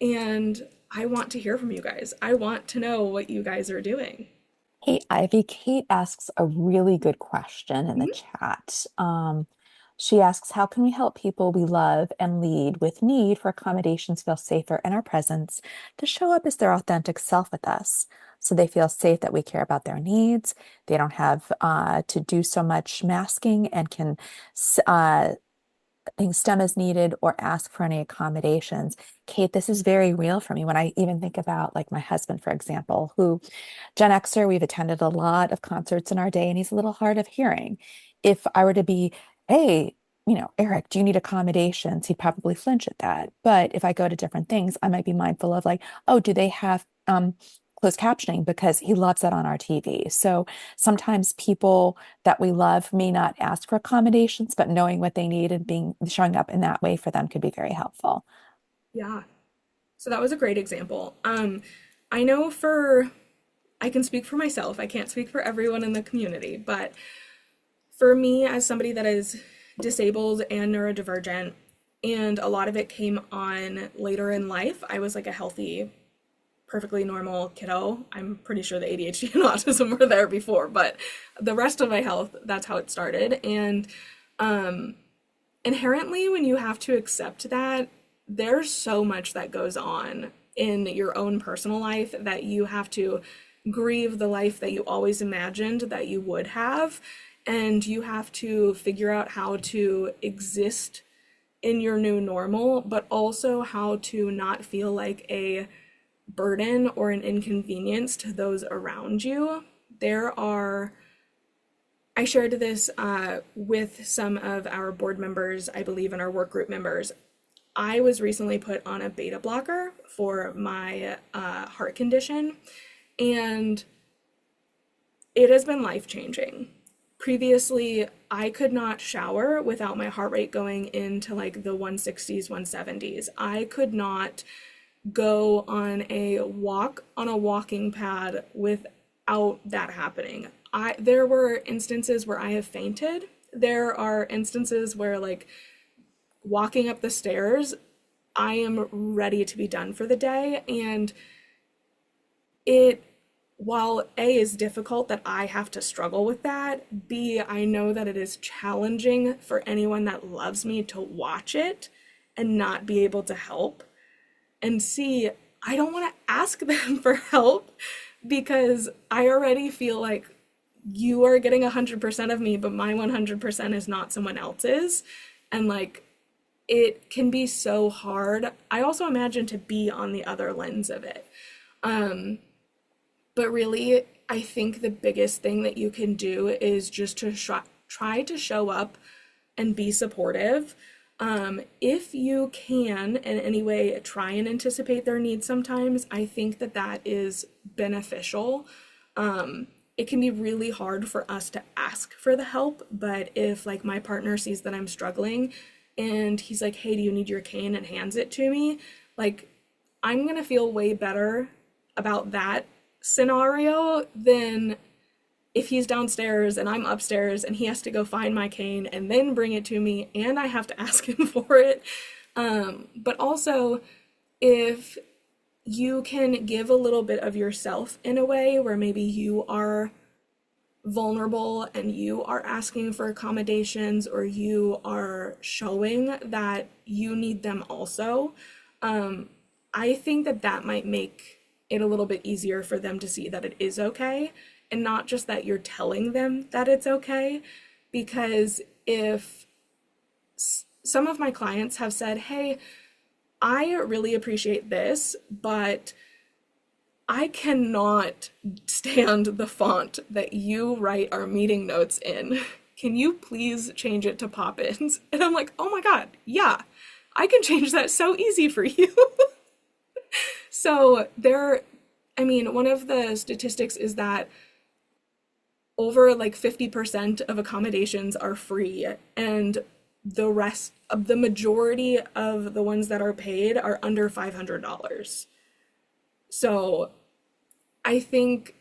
And I want to hear from you guys. I want to know what you guys are doing. Hey, Ivy, Kate asks a really good question in the Mhm. chat. She asks, how can we help people we love and lead with need for accommodations feel safer in our presence to show up as their authentic self with us? So they feel safe that we care about their needs. They don't have to do so much masking and can think STEM is needed or ask for any accommodations. Kate, this is very real for me when I even think about like my husband, for example, who Gen Xer, we've attended a lot of concerts in our day and he's a little hard of hearing. If I were to be, hey, Eric, do you need accommodations? He'd probably flinch at that. But if I go to different things, I might be mindful of like, oh, do they have closed captioning? Because he loves that on our TV. So sometimes people that we love may not ask for accommodations, but knowing what they need and being showing up in that way for them could be very helpful. Yeah. So that was a great example. I know I can speak for myself. I can't speak for everyone in the community, but for me, as somebody that is disabled and neurodivergent, and a lot of it came on later in life, I was like a healthy, perfectly normal kiddo. I'm pretty sure the ADHD and autism were there before, but the rest of my health, that's how it started. And inherently, when you have to accept that, there's so much that goes on in your own personal life that you have to grieve the life that you always imagined that you would have. And you have to figure out how to exist in your new normal, but also how to not feel like a burden or an inconvenience to those around you. I shared this with some of our board members, I believe, and our work group members. I was recently put on a beta blocker for my heart condition, and it has been life-changing. Previously, I could not shower without my heart rate going into like the 160s, 170s. I could not go on a walk on a walking pad without that happening. There were instances where I have fainted. There are instances where like walking up the stairs, I am ready to be done for the day. And it, while A, is difficult that I have to struggle with that, B, I know that it is challenging for anyone that loves me to watch it and not be able to help. And C, I don't want to ask them for help because I already feel like you are getting 100% of me, but my 100% is not someone else's. And like, it can be so hard. I also imagine to be on the other lens of it. But really, I think the biggest thing that you can do is just to try to show up and be supportive. If you can in any way try and anticipate their needs sometimes, I think that that is beneficial. It can be really hard for us to ask for the help, but if like my partner sees that I'm struggling and he's like, hey, do you need your cane, and hands it to me, like I'm gonna feel way better about that scenario than if he's downstairs and I'm upstairs and he has to go find my cane and then bring it to me and I have to ask him for it. But also, if you can give a little bit of yourself in a way where maybe you are vulnerable and you are asking for accommodations or you are showing that you need them also, I think that that might make it a little bit easier for them to see that it is okay and not just that you're telling them that it's okay. Because if some of my clients have said, hey, I really appreciate this, but I cannot stand the font that you write our meeting notes in. Can you please change it to Poppins? And I'm like, oh my God, yeah, I can change that so easy for you. So one of the statistics is that over like 50% of accommodations are free. And the majority of the ones that are paid are under $500. So I think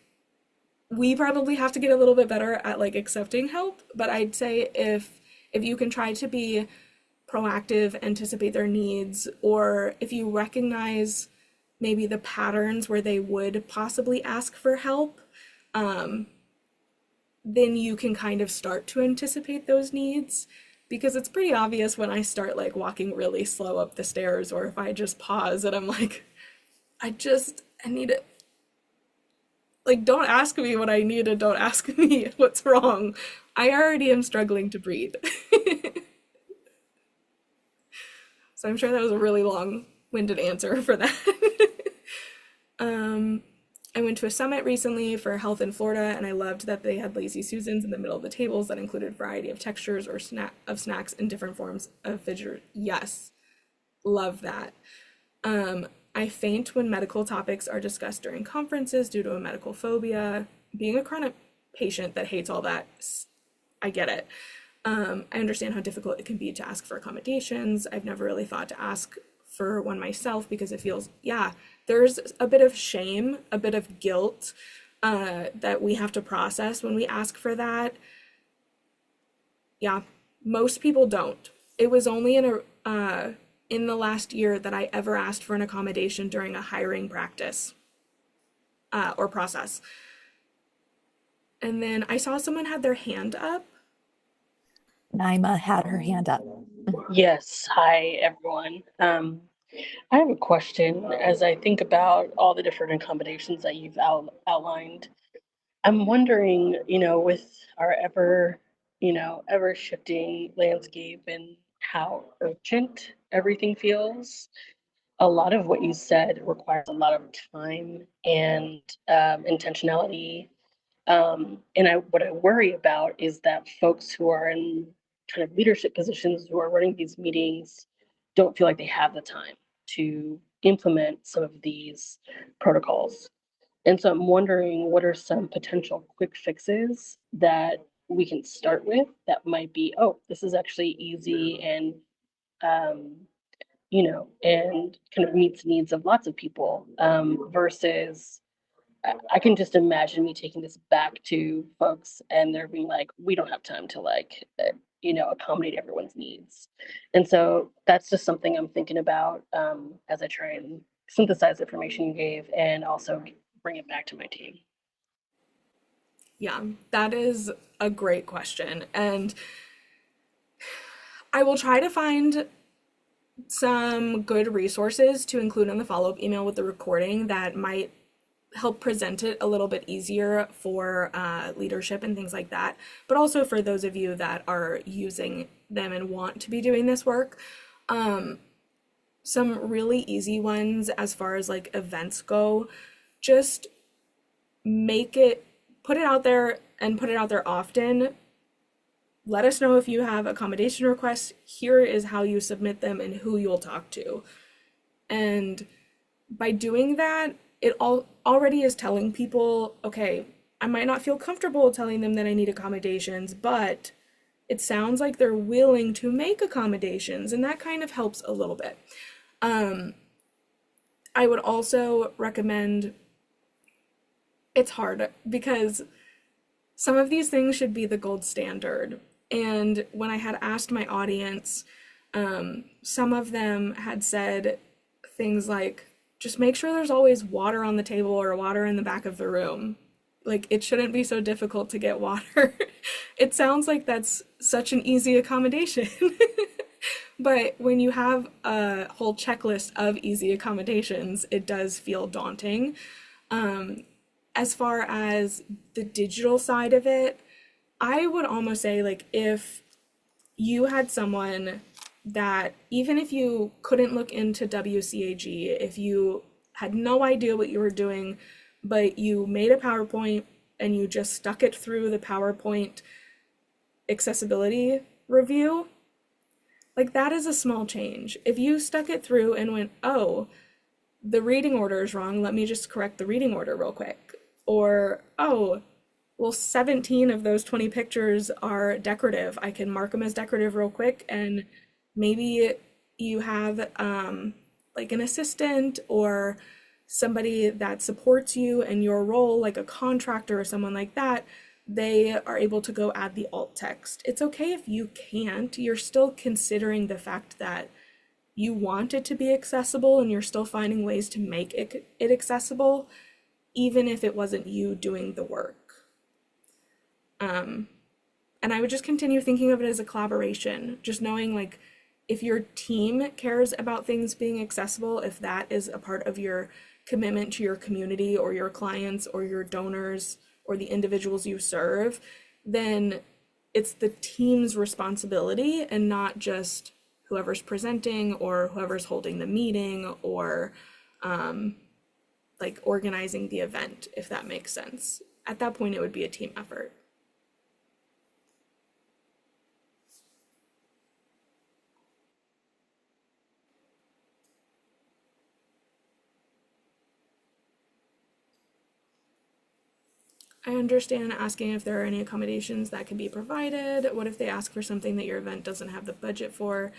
we probably have to get a little bit better at like accepting help, but I'd say if you can try to be proactive, anticipate their needs, or if you recognize maybe the patterns where they would possibly ask for help, then you can kind of start to anticipate those needs. Because it's pretty obvious when I start like walking really slow up the stairs, or if I just pause and I'm like, I need it. Like, don't ask me what I need and don't ask me what's wrong. I already am struggling to breathe. So I'm sure that was a really long-winded answer for that. I went to a summit recently for health in Florida, and I loved that they had lazy Susans in the middle of the tables that included a variety of textures or snacks in different forms of fidget. Yes, love that. I faint when medical topics are discussed during conferences due to a medical phobia. Being a chronic patient that hates all that, I get it. I understand how difficult it can be to ask for accommodations. I've never really thought to ask for one myself because it feels, yeah, there's a bit of shame, a bit of guilt that we have to process when we ask for that. Yeah, most people don't. It was only in the last year that I ever asked for an accommodation during a hiring practice or process. And then I saw someone had their hand up. Naima had her hand up. Yes, hi everyone. I have a question as I think about all the different accommodations that you've outlined. I'm wondering, with our ever shifting landscape and how urgent everything feels, a lot of what you said requires a lot of time and intentionality. What I worry about is that folks who are in kind of leadership positions who are running these meetings don't feel like they have the time to implement some of these protocols. And so I'm wondering what are some potential quick fixes that we can start with that might be, oh, this is actually easy and um, and kind of meets needs of lots of people versus I can just imagine me taking this back to folks and they're being like, we don't have time to accommodate everyone's needs. And so that's just something I'm thinking about as I try and synthesize the information you gave and also bring it back to my team. Yeah, that is a great question. And I will try to find some good resources to include in the follow-up email with the recording that might help present it a little bit easier for leadership and things like that, but also for those of you that are using them and want to be doing this work. Some really easy ones as far as like events go, just put it out there and put it out there often. Let us know if you have accommodation requests. Here is how you submit them and who you'll talk to. And by doing that, it already is telling people, okay, I might not feel comfortable telling them that I need accommodations, but it sounds like they're willing to make accommodations, and that kind of helps a little bit. I would also recommend, it's hard because some of these things should be the gold standard. And when I had asked my audience, some of them had said things like, just make sure there's always water on the table or water in the back of the room. Like, it shouldn't be so difficult to get water. It sounds like that's such an easy accommodation. But when you have a whole checklist of easy accommodations, it does feel daunting. As far as the digital side of it, I would almost say, like, if you had someone that, even if you couldn't look into WCAG, if you had no idea what you were doing, but you made a PowerPoint and you just stuck it through the PowerPoint accessibility review, like, that is a small change. If you stuck it through and went, oh, the reading order is wrong, let me just correct the reading order real quick. Or, oh, Well, 17 of those 20 pictures are decorative. I can mark them as decorative real quick, and maybe you have like an assistant or somebody that supports you in your role, like a contractor or someone like that. They are able to go add the alt text. It's okay if you can't. You're still considering the fact that you want it to be accessible and you're still finding ways to make it accessible, even if it wasn't you doing the work. And I would just continue thinking of it as a collaboration, just knowing like if your team cares about things being accessible, if that is a part of your commitment to your community or your clients or your donors or the individuals you serve, then it's the team's responsibility and not just whoever's presenting or whoever's holding the meeting or like organizing the event, if that makes sense. At that point, it would be a team effort. I understand asking if there are any accommodations that can be provided. What if they ask for something that your event doesn't have the budget for?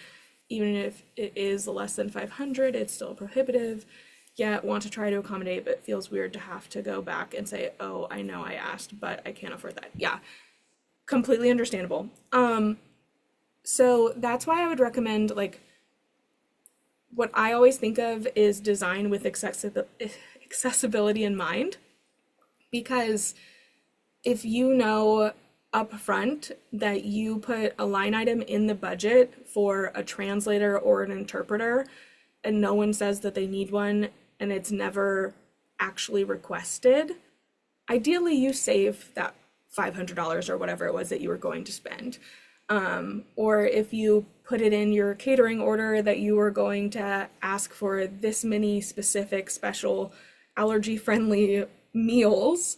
Even if it is less than 500, it's still prohibitive. Yet want to try to accommodate, but feels weird to have to go back and say, oh, I know I asked, but I can't afford that. Yeah, completely understandable. So that's why I would recommend like what I always think of is design with accessibility in mind, because if you know upfront that you put a line item in the budget for a translator or an interpreter and no one says that they need one and it's never actually requested, ideally you save that $500 or whatever it was that you were going to spend. Or if you put it in your catering order that you were going to ask for this many specific special allergy friendly meals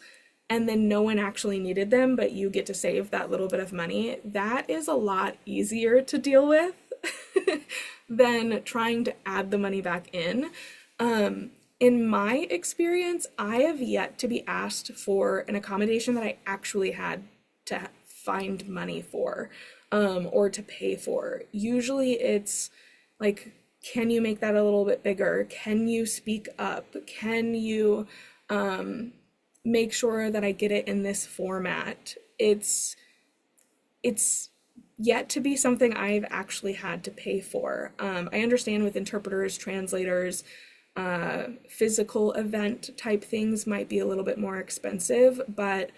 and then no one actually needed them, but you get to save that little bit of money, that is a lot easier to deal with than trying to add the money back in. In my experience, I have yet to be asked for an accommodation that I actually had to find money for, or to pay for. Usually it's like, can you make that a little bit bigger? Can you speak up? Can you make sure that I get it in this format? It's yet to be something I've actually had to pay for. I understand with interpreters, translators, physical event type things might be a little bit more expensive, but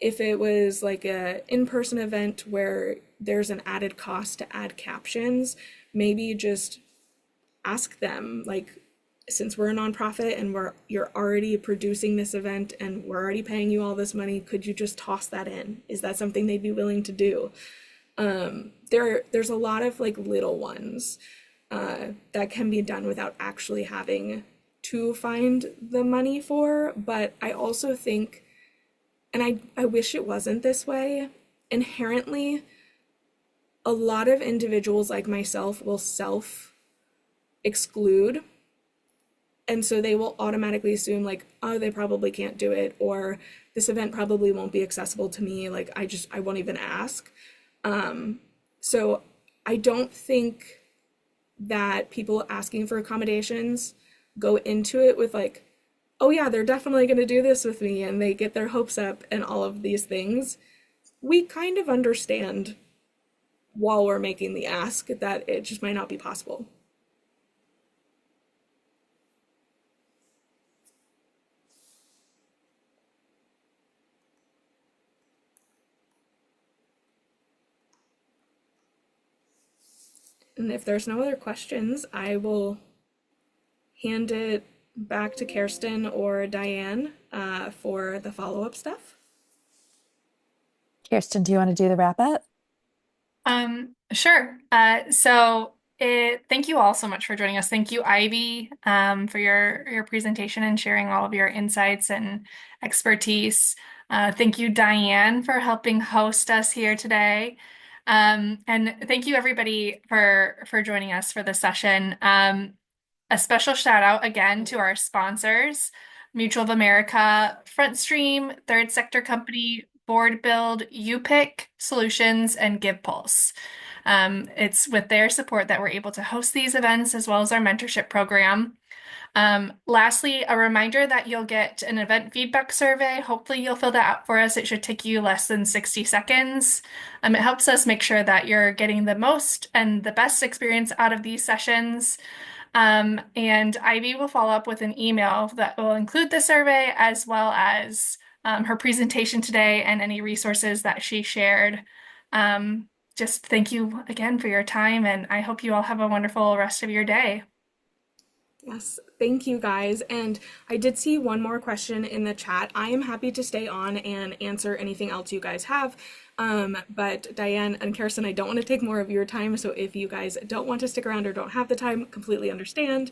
if it was like a in-person event where there's an added cost to add captions, maybe just ask them, like, since we're a nonprofit and you're already producing this event and we're already paying you all this money, could you just toss that in? Is that something they'd be willing to do? There's a lot of like little ones that can be done without actually having to find the money for. But I also think, and I wish it wasn't this way, inherently, a lot of individuals like myself will self exclude. And so they will automatically assume like, oh, they probably can't do it, or this event probably won't be accessible to me. Like I won't even ask. So I don't think that people asking for accommodations go into it with like, oh yeah, they're definitely going to do this with me, and they get their hopes up and all of these things. We kind of understand while we're making the ask that it just might not be possible. And if there's no other questions, I will hand it back to Kirsten or Diane for the follow-up stuff. Kirsten, do you want to do the wrap up? Sure. Thank you all so much for joining us. Thank you, Ivy, for your presentation and sharing all of your insights and expertise. Thank you, Diane, for helping host us here today. And thank you everybody for joining us for this session. A special shout out again to our sponsors. Mutual of America, Front Stream, Third Sector Company, Board Build, UPIC Solutions, and GivePulse. It's with their support that we're able to host these events as well as our mentorship program. Lastly, a reminder that you'll get an event feedback survey. Hopefully you'll fill that out for us. It should take you less than 60 seconds. It helps us make sure that you're getting the most and the best experience out of these sessions. And Ivy will follow up with an email that will include the survey as well as her presentation today and any resources that she shared. Just thank you again for your time, and I hope you all have a wonderful rest of your day. Yes, thank you guys. And I did see one more question in the chat. I am happy to stay on and answer anything else you guys have. But Diane and Kirsten, I don't want to take more of your time. So if you guys don't want to stick around or don't have the time, completely understand.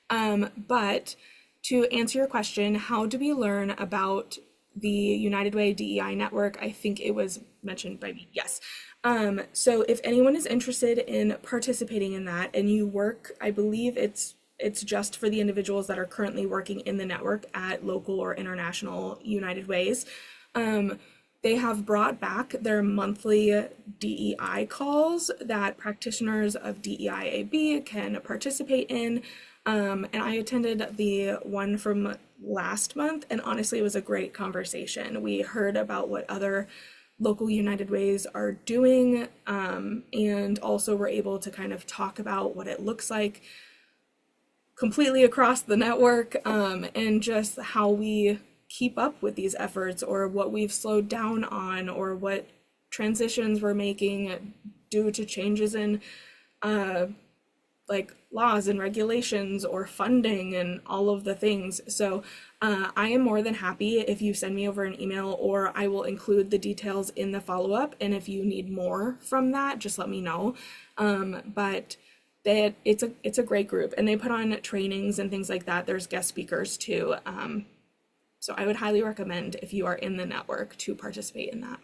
But to answer your question, how do we learn about the United Way DEI network? I think it was mentioned by me. Yes. So if anyone is interested in participating in that and you work, I believe it's just for the individuals that are currently working in the network at local or international United Ways. They have brought back their monthly DEI calls that practitioners of DEIAB can participate in. And I attended the one from last month, and honestly, it was a great conversation. We heard about what other local United Ways are doing, and also were able to kind of talk about what it looks like completely across the network, and just how we keep up with these efforts, or what we've slowed down on, or what transitions we're making due to changes in like laws and regulations or funding and all of the things. So I am more than happy if you send me over an email, or I will include the details in the follow-up. And if you need more from that, just let me know. But it's a great group, and they put on trainings and things like that. There's guest speakers too. So I would highly recommend, if you are in the network, to participate in that.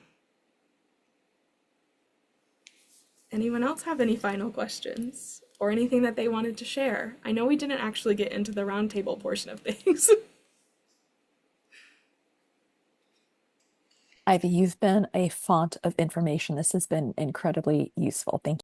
Anyone else have any final questions or anything that they wanted to share? I know we didn't actually get into the roundtable portion of things. Ivy, you've been a font of information. This has been incredibly useful. Thank you.